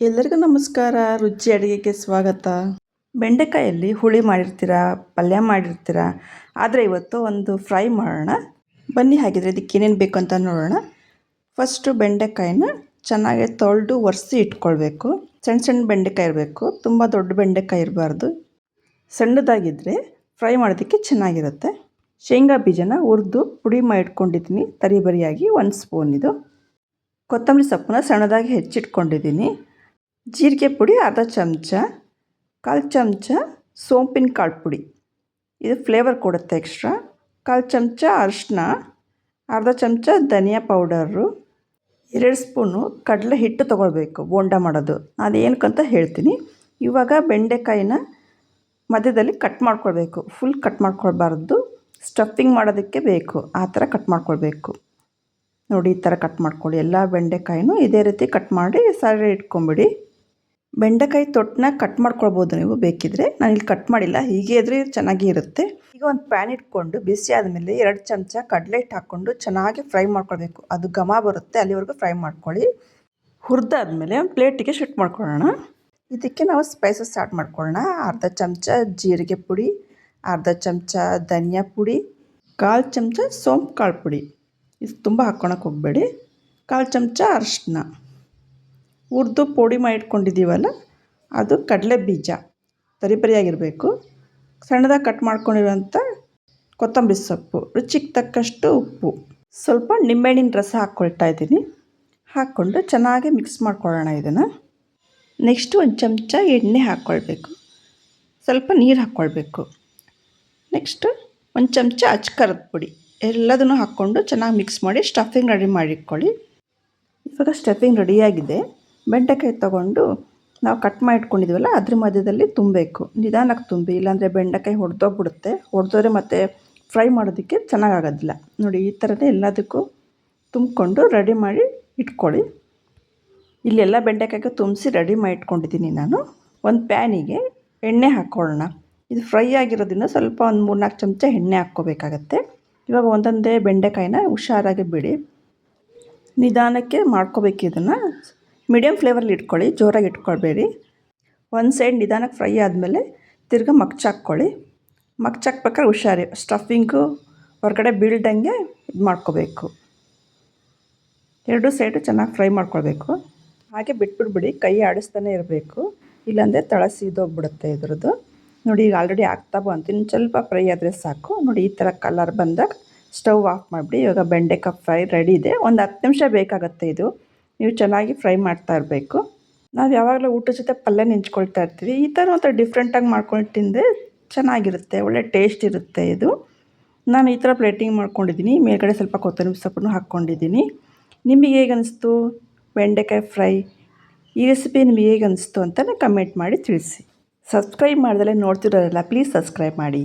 ಎಲ್ಲರಿಗೂ ನಮಸ್ಕಾರ. ರುಚಿ ಅಡುಗೆಗೆ ಸ್ವಾಗತ. ಬೆಂಡೆಕಾಯಲ್ಲಿ ಹುಳಿ ಮಾಡಿರ್ತೀರಾ, ಪಲ್ಯ ಮಾಡಿರ್ತೀರಾ, ಆದರೆ ಇವತ್ತು ಒಂದು ಫ್ರೈ ಮಾಡೋಣ. ಬನ್ನಿ, ಹಾಗಿದ್ರೆ ಇದಕ್ಕೆ ಏನೇನು ಬೇಕು ಅಂತ ನೋಡೋಣ. ಫಸ್ಟು ಬೆಂಡೆಕಾಯಿನ ಚೆನ್ನಾಗಿ ತೊಳೆದು ಒರೆಸಿ ಇಟ್ಕೊಳ್ಬೇಕು. ಸಣ್ಣ ಸಣ್ಣ ಬೆಂಡೆಕಾಯಿ ಇರಬೇಕು, ತುಂಬ ದೊಡ್ಡ ಬೆಂಡೆಕಾಯಿ ಇರಬಾರ್ದು. ಸಣ್ಣದಾಗಿದ್ದರೆ ಫ್ರೈ ಮಾಡೋದಕ್ಕೆ ಚೆನ್ನಾಗಿರುತ್ತೆ. ಶೇಂಗಾ ಬೀಜನ ಹುರಿದು ಪುಡಿ ಮಾಡಿ ಇಟ್ಕೊಂಡಿದ್ದೀನಿ, ತರಿಬರಿಯಾಗಿ 1 ಸ್ಪೂನ್. ಇದು ಕೊತ್ತಂಬರಿ ಸೊಪ್ಪನ್ನ ಸಣ್ಣದಾಗಿ ಹೆಚ್ಚಿಟ್ಕೊಂಡಿದ್ದೀನಿ. ಜೀರಿಗೆ ಪುಡಿ ಅರ್ಧ ಚಮಚ, 1/4 ಚಮಚ ಸೋಂಪಿನ ಕಾಳು ಪುಡಿ, ಇದು ಫ್ಲೇವರ್ ಕೊಡುತ್ತೆ ಎಕ್ಸ್ಟ್ರಾ. 1/4 ಚಮಚ ಅರಿಶಿನ, ಅರ್ಧ ಚಮಚ ಧನಿಯಾ ಪೌಡರು, 2 ಸ್ಪೂನು ಕಡಲೆ ಹಿಟ್ಟು ತೊಗೊಳ್ಬೇಕು ಬೋಂಡ ಮಾಡೋದು. ಅದೇನಕ್ಕಂತ ಹೇಳ್ತೀನಿ. ಇವಾಗ ಬೆಂಡೆಕಾಯಿನ ಮಧ್ಯದಲ್ಲಿ ಕಟ್ ಮಾಡ್ಕೊಳ್ಬೇಕು. ಫುಲ್ ಕಟ್ ಮಾಡ್ಕೊಳ್ಬಾರ್ದು, ಸ್ಟಫಿಂಗ್ ಮಾಡೋದಕ್ಕೆ ಬೇಕು ಆ ಥರ ಕಟ್ ಮಾಡ್ಕೊಳ್ಬೇಕು. ನೋಡಿ, ಈ ಥರ ಕಟ್ ಮಾಡ್ಕೊಳ್ಳಿ. ಎಲ್ಲ ಬೆಂಡೆಕಾಯಿನೂ ಇದೇ ರೀತಿ ಕಟ್ ಮಾಡಿ ಸರಿ ಇಟ್ಕೊಂಬಿಡಿ. ಬೆಂಡೆಕಾಯಿ ತೊಟ್ಟನ್ನ ಕಟ್ ಮಾಡ್ಕೊಳ್ಬೋದು ನೀವು ಬೇಕಿದ್ದರೆ. ನಾನಿಲ್ಲಿ ಕಟ್ ಮಾಡಿಲ್ಲ, ಹೀಗೆ ಇದ್ರೆ ಚೆನ್ನಾಗಿ ಇರುತ್ತೆ. ಈಗ ಒಂದು ಪ್ಯಾನ್ ಇಟ್ಕೊಂಡು ಬಿಸಿ ಆದಮೇಲೆ 2 ಚಮಚ ಕಡಲೆ ಹಿಟ್ಟು ಹಾಕ್ಕೊಂಡು ಚೆನ್ನಾಗಿ ಫ್ರೈ ಮಾಡ್ಕೊಳ್ಬೇಕು. ಅದು ಘಮ ಬರುತ್ತೆ, ಅಲ್ಲಿವರೆಗೂ ಫ್ರೈ ಮಾಡ್ಕೊಳ್ಳಿ. ಹುರಿದಾದ್ಮೇಲೆ ಒಂದು ಪ್ಲೇಟಿಗೆ ಶಿಫ್ಟ್ ಮಾಡ್ಕೊಳ್ಳೋಣ. ಇದಕ್ಕೆ ನಾವು ಸ್ಪೈಸಸ್ ಸ್ಟಾರ್ಟ್ ಮಾಡ್ಕೊಳ್ಳೋಣ. ಅರ್ಧ ಚಮಚ ಜೀರಿಗೆ ಪುಡಿ, ಅರ್ಧ ಚಮಚ ಧನಿಯಾ ಪುಡಿ, 1/4 ಚಮಚ ಸೋಂಪು ಕಾಳು ಪುಡಿ, ಇದು ತುಂಬ ಹಾಕ್ಕೊಳಕ್ಕೆ ಹೋಗಬೇಡಿ. 1/4 ಚಮಚ ಅರಿಶಿನ, ಹುರಿದು ಪುಡಿ ಮಾಡಿ ಇಟ್ಕೊಂಡಿದ್ದೀವಲ್ಲ ಅದು ಕಡಲೆ ಬೀಜ ತರಿಬರಿಯಾಗಿರಬೇಕು. ಸಣ್ಣದಾಗಿ ಕಟ್ ಮಾಡ್ಕೊಂಡಿರುವಂಥ ಕೊತ್ತಂಬರಿ ಸೊಪ್ಪು, ರುಚಿಗೆ ತಕ್ಕಷ್ಟು ಉಪ್ಪು, ಸ್ವಲ್ಪ ನಿಂಬೆಹಣ್ಣಿನ ರಸ ಹಾಕ್ಕೊಳ್ತಾ ಇದ್ದೀನಿ. ಹಾಕ್ಕೊಂಡು ಚೆನ್ನಾಗಿ ಮಿಕ್ಸ್ ಮಾಡ್ಕೊಳ್ಳೋಣ ಇದನ್ನು. ನೆಕ್ಸ್ಟು 1 ಚಮಚ ಎಣ್ಣೆ ಹಾಕ್ಕೊಳ್ಬೇಕು, ಸ್ವಲ್ಪ ನೀರು ಹಾಕ್ಕೊಳ್ಬೇಕು. ನೆಕ್ಸ್ಟು 1 ಚಮಚ ಅಚ್ಕಾರದ ಪುಡಿ, ಎಲ್ಲದನ್ನು ಹಾಕ್ಕೊಂಡು ಚೆನ್ನಾಗಿ ಮಿಕ್ಸ್ ಮಾಡಿ ಸ್ಟಫಿಂಗ್ ರೆಡಿ ಮಾಡಿಟ್ಕೊಳ್ಳಿ. ಇವಾಗ ಸ್ಟಫಿಂಗ್ ರೆಡಿಯಾಗಿದೆ. ಬೆಂಡೆಕಾಯಿ ತೊಗೊಂಡು ನಾವು ಕಟ್ ಮಾಡಿ ಇಟ್ಕೊಂಡಿದ್ದೀವಲ್ಲ ಅದ್ರ ಮಧ್ಯದಲ್ಲಿ ತುಂಬಬೇಕು. ನಿಧಾನಕ್ಕೆ ತುಂಬಿ, ಇಲ್ಲಾಂದರೆ ಬೆಂಡೆಕಾಯಿ ಹೊಡೆದೋಗ್ಬಿಡುತ್ತೆ. ಹೊಡೆದೋದ್ರೆ ಮತ್ತು ಫ್ರೈ ಮಾಡೋದಕ್ಕೆ ಚೆನ್ನಾಗಾಗೋದಿಲ್ಲ. ನೋಡಿ, ಈ ಥರನೇ ಎಲ್ಲದಕ್ಕೂ ತುಂಬಿಕೊಂಡು ರೆಡಿ ಮಾಡಿ ಇಟ್ಕೊಳ್ಳಿ. ಇಲ್ಲೆಲ್ಲ ಬೆಂಡೆಕಾಯಿಗೆ ತುಂಬಿಸಿ ರೆಡಿ ಮಾಡಿ ಇಟ್ಕೊಂಡಿದ್ದೀನಿ ನಾನು. ಒಂದು ಪ್ಯಾನಿಗೆ ಎಣ್ಣೆ ಹಾಕ್ಕೊಳ್ಳೋಣ. ಇದು ಫ್ರೈ ಆಗಿರೋದ್ರಿಂದ ಸ್ವಲ್ಪ ಒಂದು 3-4 ಚಮಚ ಎಣ್ಣೆ ಹಾಕ್ಕೋಬೇಕಾಗತ್ತೆ. ಇವಾಗ ಒಂದೊಂದೇ ಬೆಂಡೆಕಾಯಿನ ಹುಷಾರಾಗಿ ಬಿಡಿ, ನಿಧಾನಕ್ಕೆ ಮಾಡ್ಕೋಬೇಕು. ಇದನ್ನು ಮೀಡಿಯಮ್ ಫ್ಲೇವರಲ್ಲಿ ಇಟ್ಕೊಳ್ಳಿ, ಜೋರಾಗಿ ಇಟ್ಕೊಳ್ಬೇಡಿ. ಒಂದು ಸೈಡ್ ನಿಧಾನಕ್ಕೆ ಫ್ರೈ ಆದಮೇಲೆ ತಿರ್ಗಿ ಮಗ್ಚಾಕ್ಕೊಳ್ಳಿ. ಮಗ್ಚಾಕ್ಬೇಕಾದ್ರೆ ಹುಷಾರಿ, ಸ್ಟಫಿಂಗು ಹೊರಗಡೆ ಬೀಳ್ದಂಗೆ ಇದು ಮಾಡ್ಕೋಬೇಕು. 2 ಸೈಡು ಚೆನ್ನಾಗಿ ಫ್ರೈ ಮಾಡ್ಕೊಳ್ಬೇಕು. ಹಾಗೆ ಬಿಟ್ಬಿಡ್ಬಿಡಿ, ಕೈ ಆಡಿಸ್ತಾನೆ ಇರಬೇಕು, ಇಲ್ಲಾಂದರೆ ತಳ ಸೀದೋಗ್ಬಿಡುತ್ತೆ ಇದ್ರದ್ದು. ನೋಡಿ, ಈಗ ಆಲ್ರೆಡಿ ಆಗ್ತಾ ಬಂತು, ಇನ್ನು ಸ್ವಲ್ಪ ಫ್ರೈ ಆದರೆ ಸಾಕು. ನೋಡಿ, ಈ ಥರ ಕಲರ್ ಬಂದಾಗ ಸ್ಟವ್ ಆಫ್ ಮಾಡಿಬಿಡಿ. ಇವಾಗ ಬೆಂಡೆಕಾಯಿ ಫ್ರೈ ರೆಡಿ ಇದೆ. ಒಂದು 10 ನಿಮಿಷ ಬೇಕಾಗುತ್ತೆ. ಇದು ನೀವು ಚೆನ್ನಾಗಿ ಫ್ರೈ ಮಾಡ್ತಾ ಇರಬೇಕು. ನಾವು ಯಾವಾಗಲೂ ಊಟದ ಜೊತೆ ಪಲ್ಯ ನೆಂಚ್ಕೊಳ್ತಾ ಇರ್ತೀವಿ. ಈ ಥರ ಒಂಥರ ಡಿಫ್ರೆಂಟಾಗಿ ಮಾಡ್ಕೊಂಡು ತಿಂದರೆ ಚೆನ್ನಾಗಿರುತ್ತೆ, ಒಳ್ಳೆ ಟೇಸ್ಟ್ ಇರುತ್ತೆ ಇದು. ನಾನು ಈ ಥರ ಪ್ಲೇಟಿಂಗ್ ಮಾಡ್ಕೊಂಡಿದ್ದೀನಿ. ಮೇಲ್ಗಡೆ ಸ್ವಲ್ಪ ಕೊತ್ತಂಬರಿ ಸೊಪ್ಪನ್ನು ಹಾಕ್ಕೊಂಡಿದ್ದೀನಿ. ನಿಮಗೆ ಹೇಗೆ ಅನಿಸ್ತು ಬೆಂಡೆಕಾಯಿ ಫ್ರೈ? ಈ ರೆಸಿಪಿ ನಿಮಗೆ ಹೇಗೆ ಅನಿಸ್ತು ಅಂತ ಕಮೆಂಟ್ ಮಾಡಿ ತಿಳಿಸಿ. ಸಬ್ಸ್ಕ್ರೈಬ್ ಮಾಡ್ದಲೇ ನೋಡ್ತಿರೋರಲ್ಲ, ಪ್ಲೀಸ್ ಸಬ್ಸ್ಕ್ರೈಬ್ ಮಾಡಿ.